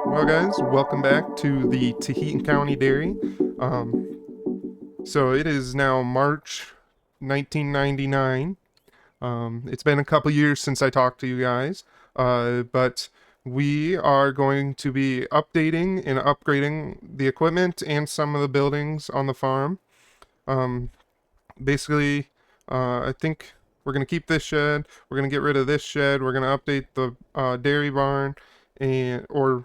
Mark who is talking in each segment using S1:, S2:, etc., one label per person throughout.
S1: Well, guys, welcome back to the Taheton County Dairy. So it is now March 1999. It's been a couple years since I talked to you guys, but we are going to be updating and upgrading the equipment and some of the buildings on the farm. Um, Basically, I think we're going to keep this shed. We're going to get rid of this shed. We're going to update the dairy barn, and or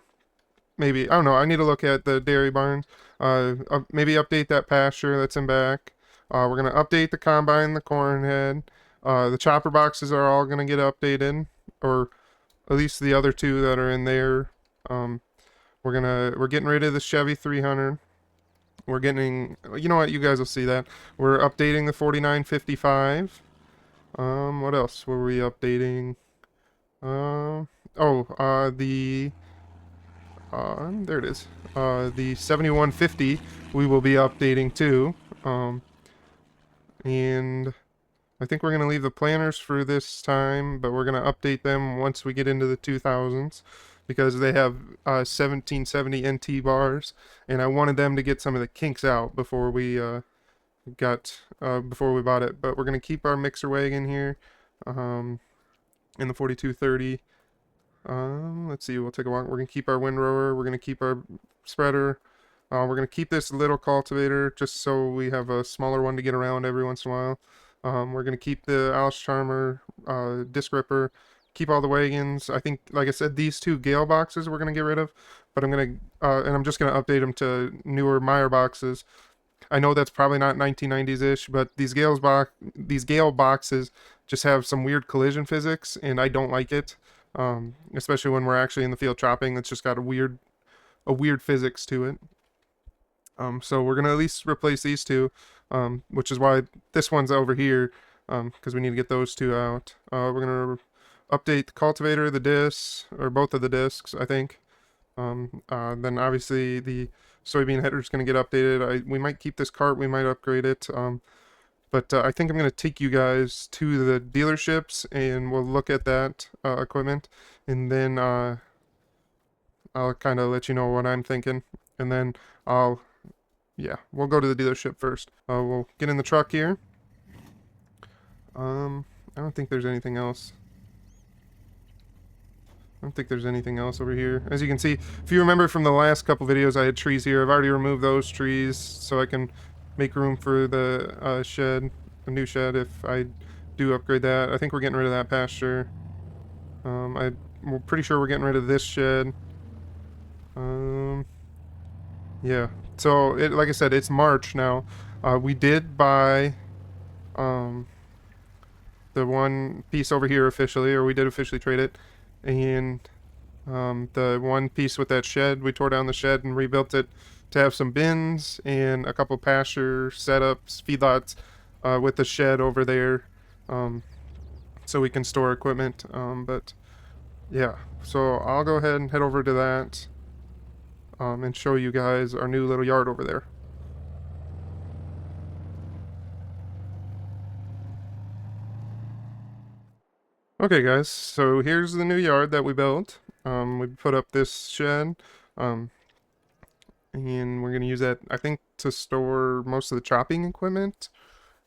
S1: maybe I don't know. I need to look at the dairy barns. Maybe update that pasture that's in back. We're gonna update the combine, the corn head. The chopper boxes are all gonna get updated, or at least the other two that are in there. Um, we're getting rid of the Chevy 300. We're getting, you know what? You guys will see that. We're updating the 4955. What else were we updating? The there it is. The 7150 we will be updating too. And I think we're going to leave the planners for this time, but we're going to update them once we get into the 2000s because they have 1770 NT bars, and I wanted them to get some of the kinks out before we before we bought it. But we're going to keep our mixer wagon here in the 4230. Let's see, we'll take a walk. We're gonna keep our windrower. We're gonna keep our spreader. We're gonna keep this little cultivator just so we have a smaller one to get around every once in a while. We're gonna keep the Alice Charmer, disc ripper. Keep all the wagons. I think, like I said, these two Gale boxes we're gonna get rid of, but I'm just gonna update them to newer Meyer boxes. I know that's probably not 1990s-ish, but these Gale boxes just have some weird collision physics, and I don't like it. Especially when we're actually in the field chopping. It's just got a weird physics to it. So we're gonna at least replace these two, which is why this one's over here, because we need to get those two out. We're gonna update the cultivator, the discs, or both of the discs, I think. Then obviously the soybean header is gonna get updated. We might keep this cart, we might upgrade it. But I think I'm going to take you guys to the dealerships and we'll look at that equipment. And then I'll kind of let you know what I'm thinking. And then we'll go to the dealership first. We'll get in the truck here. I don't think there's anything else. I don't think there's anything else over here. As you can see, if you remember from the last couple videos, I had trees here. I've already removed those trees so I can make room for the shed, a new shed if I do upgrade that. I think we're getting rid of that pasture. We're pretty sure we're getting rid of this shed. Yeah. So, like I said, it's March now. We did buy the one piece over here officially, or we did officially trade it. And the one piece with that shed, we tore down the shed and rebuilt it to have some bins and a couple pasture setups, feedlots with the shed over there, so we can store equipment. But yeah, so I'll go ahead and head over to that and show you guys our new little yard over there. Okay, guys, so here's the new yard that we built. We put up this shed, and we're gonna use that, I think, to store most of the chopping equipment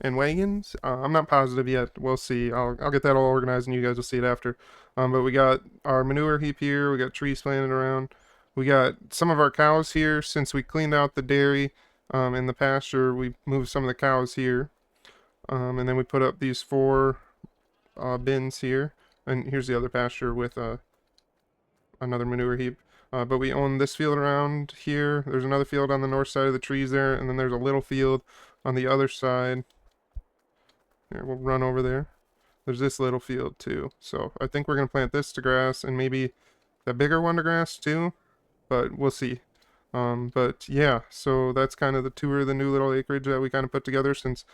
S1: and wagons. I'm not positive yet. We'll see. I'll get that all organized, and you guys will see it after. But we got our manure heap here. We got trees planted around. We got some of our cows here. Since we cleaned out the dairy in the pasture, we moved some of the cows here. And then we put up these four bins here, and here's the other pasture with another manure heap. But we own this field around here. There's another field on the north side of the trees there, and then there's a little field on the other side. Here, we'll run over there. There's this little field too. So I think we're gonna plant this to grass and maybe the bigger one to grass too, but we'll see. But yeah, so that's kind of the tour of the new little acreage that we kind of put together since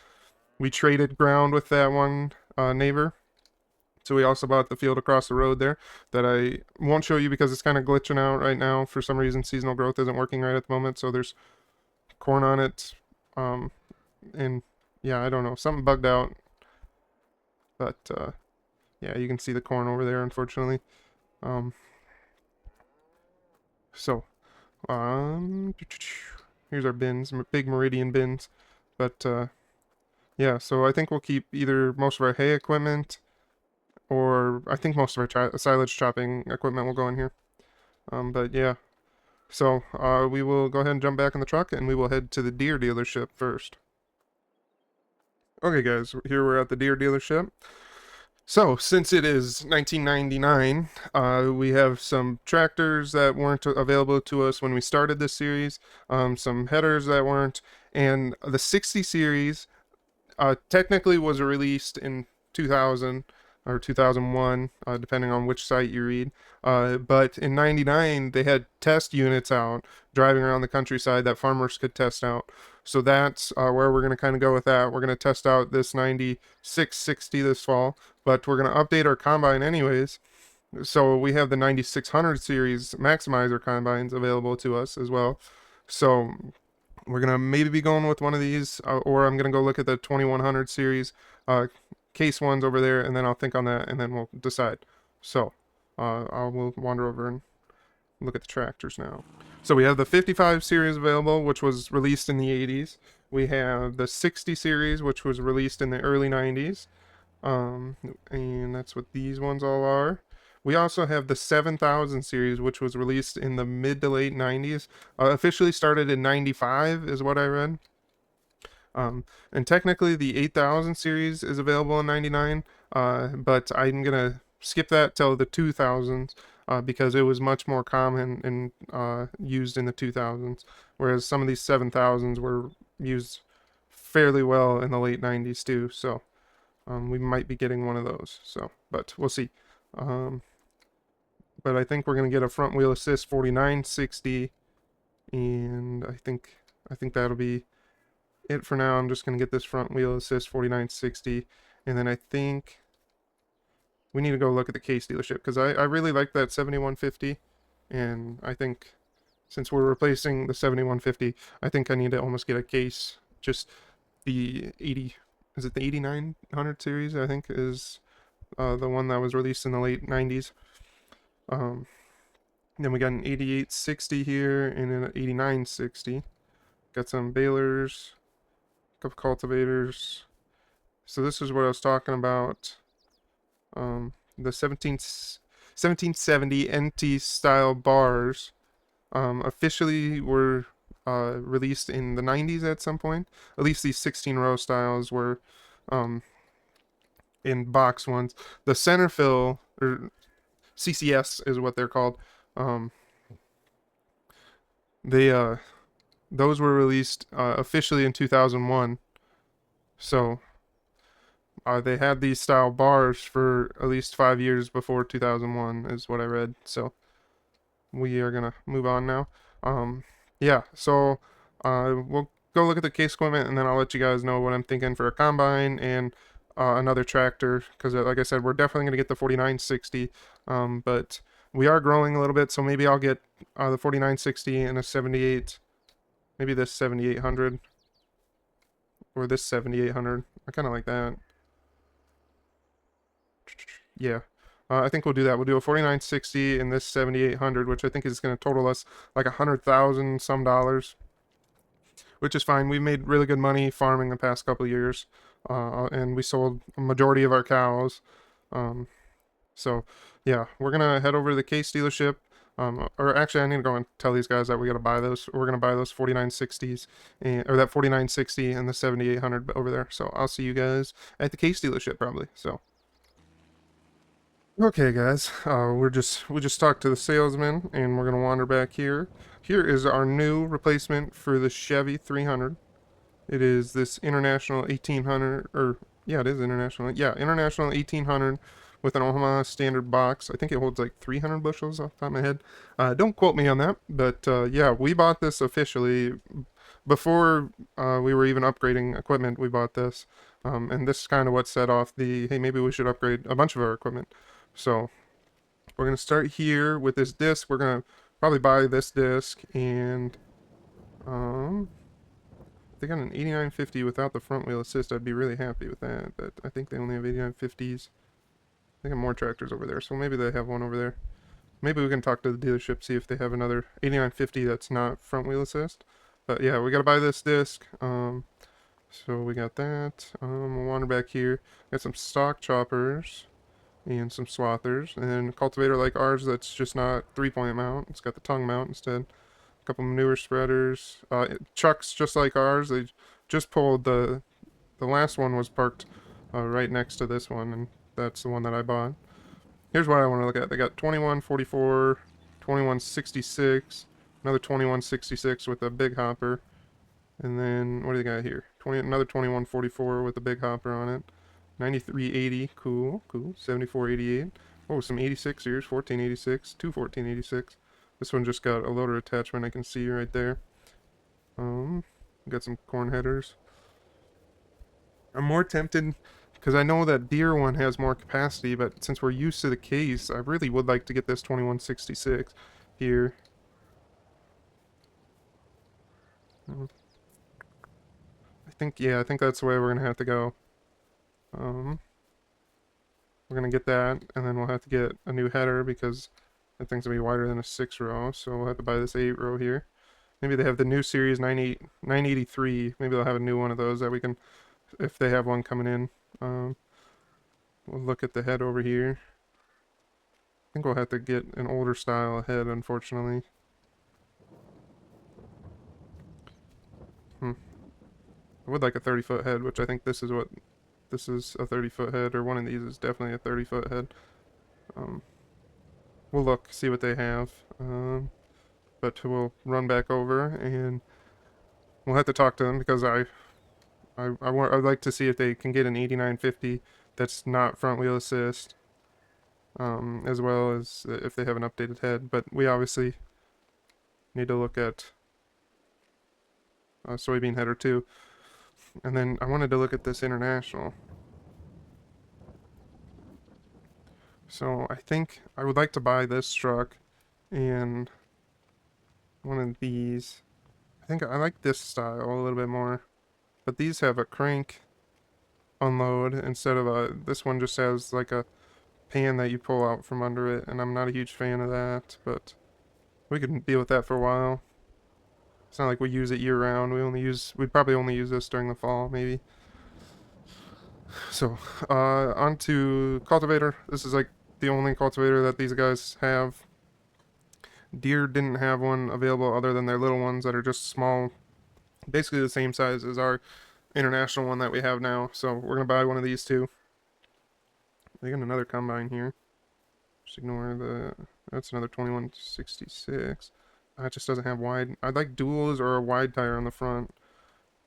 S1: we traded ground with that one neighbor. So we also bought the field across the road there that I won't show you because it's kind of glitching out right now. For some reason, seasonal growth isn't working right at the moment. So there's corn on it. And yeah, I don't know. Something bugged out. But Yeah, you can see the corn over there, unfortunately. Um, so, um, here's our bins, big Meridian bins. But, yeah, so I think we'll keep either most of our hay equipment, or I think most of our silage chopping equipment will go in here. But yeah, so we will go ahead and jump back in the truck, and we will head to the deer dealership first. Okay, guys, here we're at the deer dealership. So, since it is 1999, we have some tractors that weren't available to us when we started this series, some headers that weren't, and the 60 series technically was released in 2000 or 2001, depending on which site you read. But in 99, they had test units out driving around the countryside that farmers could test out. So that's where we're going to kind of go with that. We're going to test out this 9660 this fall, but we're going to update our combine anyways. So we have the 9600 series maximizer combines available to us as well. So we're gonna maybe be going with one of these, or I'm gonna go look at the 2100 series case ones over there, and then I'll think on that, and then we'll decide. So I will wander over and look at the tractors now. So we have the 55 series available, which was released in the 80s. We have the 60 series, which was released in the early 90s. Um, and that's what these ones all are. We also have the 7000 series, which was released in the mid to late 90s. Officially started in 95, is what I read. And technically, the 8000 series is available in 99, but I'm going to skip that till the 2000s because it was much more common and used in the 2000s, whereas some of these 7000s were used fairly well in the late 90s too. So we might be getting one of those. So, but we'll see. Um, but I think we're gonna get a front wheel assist 4960, and I think that'll be it for now. I'm just gonna get this front wheel assist 4960, and then I think we need to go look at the case dealership because I really like that 7150, and I think since we're replacing the 7150, I think I need to almost get a case. Just the 80, is it the 8900 series? I think is the one that was released in the late 90s. Um, then we got an 8860 here and an 8960. Got some balers, a couple cultivators. So this is what I was talking about. The 1770 NT style bars officially were released in the 90s at some point. At least these 16 row styles were in box ones. The center fill, or CCS is what they're called. Um, they those were released officially in 2001. So they had these style bars for at least 5 years before 2001, is what I read. So we are gonna move on now. Um, yeah. So we'll go look at the case equipment, and then I'll let you guys know what I'm thinking for a combine and another tractor. Because like I said, we're definitely gonna get the 4960. But we are growing a little bit, so maybe I'll get the 4960 and a 78. Maybe this 7800 or this 7800. I kind of like that. Yeah. I think we'll do that. We'll do a 4960 and this 7800, which I think is going to total us like 100,000 some dollars, which is fine. We've made really good money farming the past couple of years, and we sold a majority of our cows. Um, So, yeah, we're gonna head over to the case dealership. Or actually, I need to go and tell these guys that we gotta buy those. We're gonna buy those 4960s, or that 4960 and the 7800 over there. So I'll see you guys at the case dealership probably. So, okay, guys, we just talked to the salesman, and we're gonna wander back here. Here is our new replacement for the Chevy 300. It is this International 1800, or yeah, it is International. Yeah, International 1800 with an Omaha standard box. I think it holds like 300 bushels off the top of my head. Don't quote me on that, but yeah, we bought this officially before we were even upgrading equipment. We bought this, and this is kind of what set off the hey, maybe we should upgrade a bunch of our equipment. So we're gonna start here with this disc. We're gonna probably buy this disc and um they got an 8950 without the front wheel assist. I'd be really happy with that, but I think they only have 8950s. They have more tractors over there, so maybe they have one over there. Maybe we can talk to the dealership, see if they have another 8950 that's not front wheel assist. But yeah, we gotta buy this disc. So we got that. We'll wander back here. Got some stock choppers and some swathers, and then a cultivator like ours that's just not 3-point mount. It's got the tongue mount instead. A couple manure spreaders. Chucks just like ours. They just pulled the last one was parked right next to this one, and that's the one that I bought. Here's what I want to look at. They got 2144, 2166, another 2166 with a big hopper, and then what do they got here? Another 2144 with a big hopper on it. 9380, cool, cool. 7488. Oh, some 86ers, 1486, two 1486. This one just got a loader attachment I can see right there. Got some corn headers. I'm more tempted because I know that Deere one has more capacity, but since we're used to the case, I really would like to get this 2166 here. I think that's the way we're gonna have to go. We're gonna get that, and then we'll have to get a new header because that thing's gonna be wider than a 6-row, so we'll have to buy this 8-row here. Maybe they have the new series 983. Maybe they'll have a new one of those that we can, if they have one coming in. We'll look at the head over here. I think we'll have to get an older style head, unfortunately. I would like a 30-foot head, which I think this is a 30-foot head, or one of these is definitely a 30-foot head. We'll look, see what they have. But we'll run back over and we'll have to talk to them because I'd like to see if they can get an 8950 that's not front wheel assist, as well as if they have an updated head. But we obviously need to look at a soybean header too. And then I wanted to look at this international. So I think I would like to buy this truck and one of these. I think I like this style a little bit more. But these have a crank unload instead of this one just has like a pan that you pull out from under it, and I'm not a huge fan of that, but we can deal with that for a while. It's not like we use it year round. We'd probably only use this during the fall, maybe. So, on to cultivator. This is like the only cultivator that these guys have. Deere didn't have one available other than their little ones that are just small, basically the same size as our international one that we have now. So we're gonna buy one of these too. They got another combine here. Just ignore that's another 2166. It just doesn't have wide. I'd like duals or a wide tire on the front.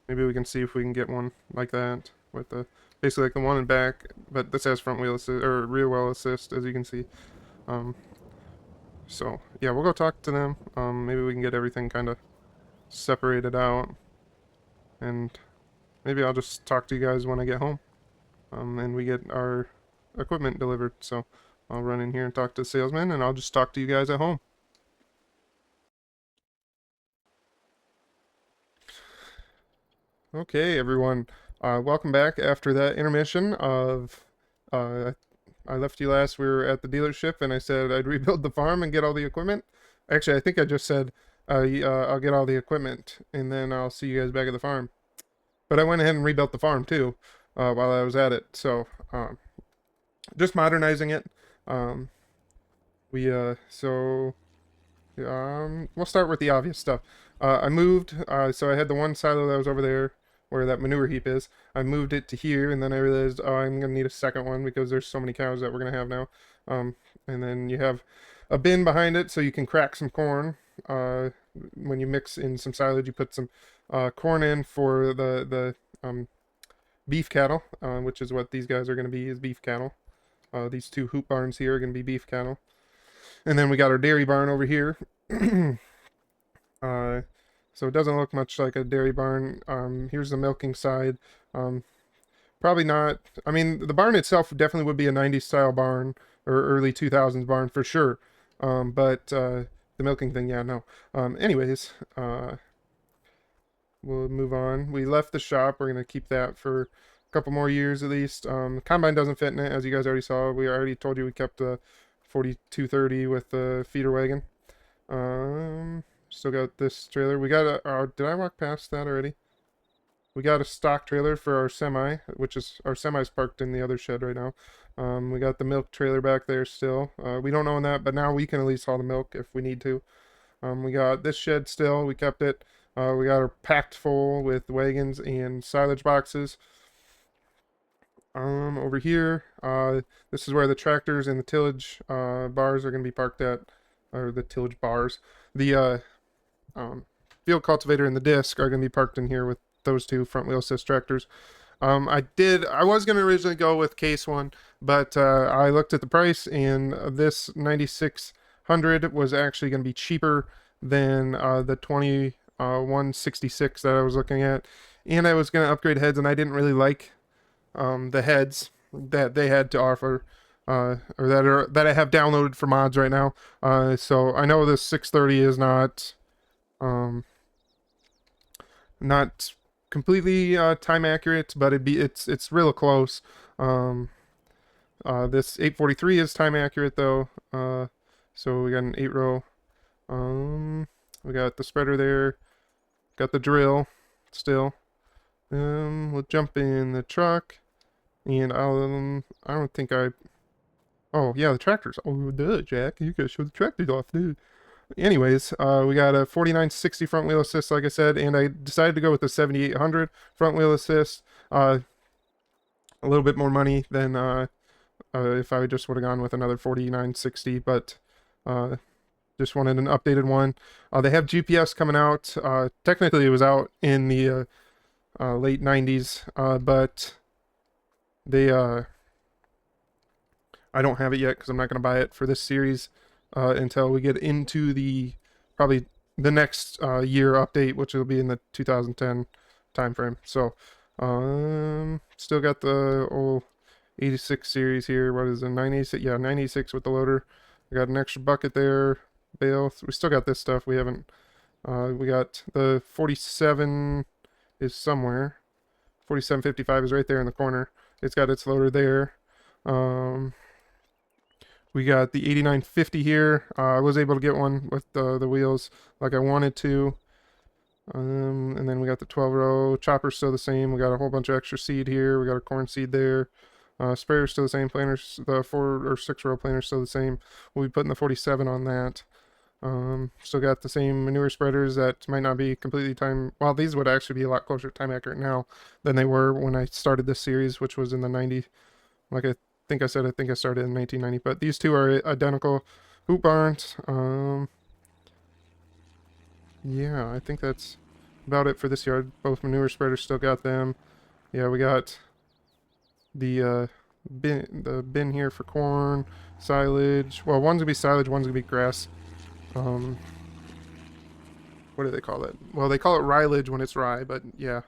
S1: Maybe we can see if we can get one like that with the basically like the one in back, but this has front wheel assist or rear wheel assist, as you can see. So yeah, we'll go talk to them. Maybe we can get everything kind of separated out, and maybe I'll just talk to you guys when I get home, and we get our equipment delivered. So I'll run in here and talk to the salesman, and I'll just talk to you guys at home. Okay, everyone. Welcome back after that intermission of. I left you last. We were at the dealership, and I said I'd rebuild the farm and get all the equipment. Actually, I think I just said I'll get all the equipment, and then I'll see you guys back at the farm. But I went ahead and rebuilt the farm too while I was at it. So just modernizing it. We'll start with the obvious stuff. I moved, so I had the one silo that was over there where that manure heap is. I moved it to here, and then I realized, oh, I'm gonna need a second one because there's so many cows that we're gonna have now. And then you have a bin behind it so you can crack some corn. When you mix in some silage, you put some corn in for the beef cattle, which is what these guys are gonna be, is beef cattle. These two hoop barns here are gonna be beef cattle. And then we got our dairy barn over here. So it doesn't look much like a dairy barn. Here's the milking side. Probably not. I mean, the barn itself definitely would be a 90s style barn or early 2000s barn for sure. But the milking thing, yeah, no. Anyways, we'll move on. We left the shop. We're going to keep that for couple more years at least. Combine doesn't fit in it, as you guys already saw. We already told you we kept the 4230 with the feeder wagon. Still got this trailer. We got a. Did I walk past that already? We got a stock trailer for our semi, which is our semi's parked in the other shed right now. We got the milk trailer back there still. We don't own that, but now we can at least haul the milk if we need to. We got this shed still. We kept it. We got her packed full with wagons and silage boxes. Over here, this is where the tractors and the tillage bars are going to be parked at, or the tillage bars. The um, field cultivator and the disc are going to be parked in here with those two front wheel assist tractors. I was going to originally go with case one, but I looked at the price, and this 9600 was actually going to be cheaper than the 2166 that I was looking at. And I was going to upgrade heads, and I didn't really like the heads that they had to offer, or that I have downloaded for mods right now. So I know this 630 is um, not completely time accurate, but it's real close. This 843 is time accurate though. So we got an 8 row. We got the spreader there. Got the drill still. We'll jump in the truck, and I don't think I. Oh yeah, the tractors. Oh duh, Jack, you gotta show the tractors off, dude. Anyways, we got a 4960 front wheel assist, like I said, and I decided to go with the 7800 front wheel assist. A little bit more money than if I just would have gone with another 4960, but just wanted an updated one. They have GPS coming out. Technically, it was out in the late 90s, but they I don't have it yet because I'm not going to buy it for this series until we get into the probably the next year update, which will be in the 2010 time frame. So still got the old 86 series here. What is it, 986? Yeah, 986 with the loader. I got an extra bucket there, bale. We still got this stuff. We haven't. We got the 47 is somewhere. 4755 is right there in the corner. It's got its loader there. We got the 8950 here. I was able to get one with the wheels like I wanted to. And then we got the 12-row chopper still the same. We got a whole bunch of extra seed here. We got a corn seed there. Sprayer's still the same. Planters, the 4 or 6-row planter's still the same. We'll be putting the 47 on that. Still got the same manure spreaders that might not be completely time. Well, these would actually be a lot closer to time accurate now than they were when I started this series, which was in the 90. Like I think I said, I think I started in 1990. But these two are identical. Hoop barns. Yeah, I think that's about it for this yard. Both manure spreaders still got them. Yeah, we got the bin here for corn, silage. Well, one's gonna be silage, one's gonna be grass. What do they call it? Well, they call it rylage when it's rye, but yeah,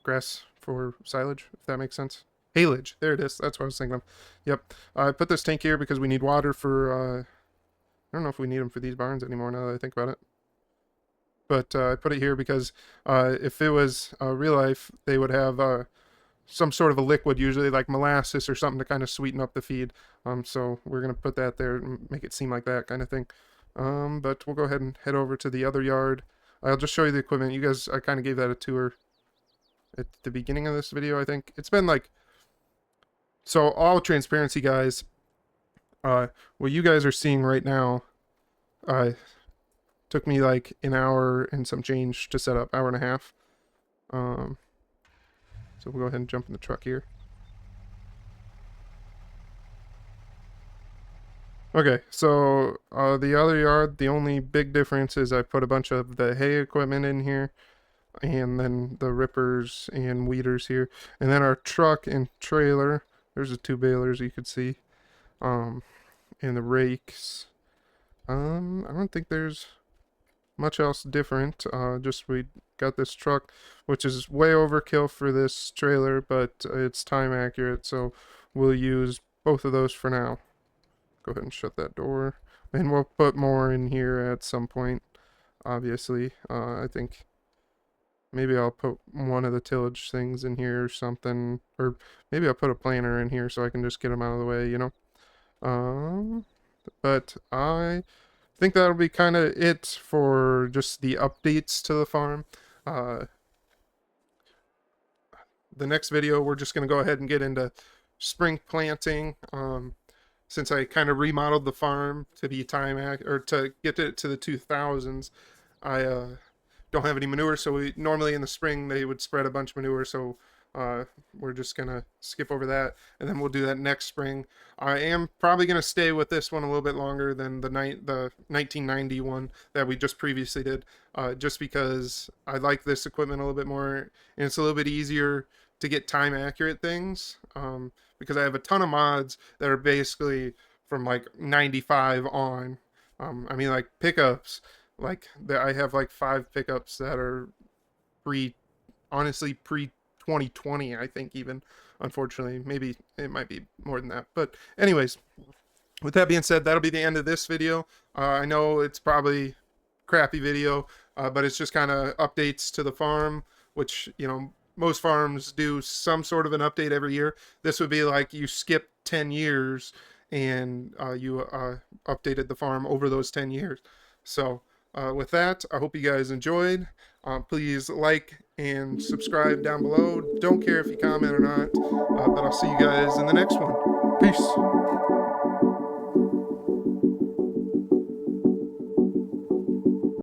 S1: grass for silage, if that makes sense. Haylage, there it is. That's what I was thinking of. Yep. I put this tank here because we need water for. I don't know if we need them for these barns anymore now that I think about it. But I put it here because if it was real life, they would have some sort of a liquid, usually like molasses or something to kind of sweeten up the feed. So we're gonna put that there and make it seem like that kind of thing. But we'll go ahead and head over to the other yard. I'll just show you the equipment. You guys, I kind of gave that a tour at the beginning of this video, I think. It's been like, so all transparency, guys, what you guys are seeing right now took me like an hour and some change to set up, hour and a half. So we'll go ahead and jump in the truck here. Okay, so the other yard, the only big difference is I put a bunch of the hay equipment in here, and then the rippers and weeders here, and then our truck and trailer. There's the 2 balers you could see, and the rakes. I don't think there's much else different. Just we got this truck, which is way overkill for this trailer, but it's time accurate, so we'll use both of those for now. Go ahead and shut that door, and we'll put more in here at some point, obviously. I think maybe I'll put one of the tillage things in here or something, or maybe I'll put a planter in here so I can just get them out of the way, you know. Um, but I think that'll be kind of it for just the updates to the farm. Uh, the next video, we're just going to go ahead and get into spring planting. Since I kind of remodeled the farm to be or to get it to the 2000s, I don't have any manure, so we normally in the spring they would spread a bunch of manure, so uh, we're just gonna skip over that, and then we'll do that next spring. I am probably gonna stay with this one a little bit longer than the 1990 one that we just previously did, just because I like this equipment a little bit more, and it's a little bit easier to get time accurate things, because I have a ton of mods that are basically from like 95 on. I mean, like pickups, like I have like 5 pickups that are pre, honestly pre 2020, I think, even, unfortunately. Maybe it might be more than that, but anyways, with that being said, that'll be the end of this video. I know it's probably crappy video, but it's just kind of updates to the farm, which, you know, most farms do some sort of an update every year. This would be like you skip 10 years and you updated the farm over those 10 years. So with that, I hope you guys enjoyed. Please like and subscribe down below. Don't care if you comment or not, but I'll see you guys in the next one. Peace.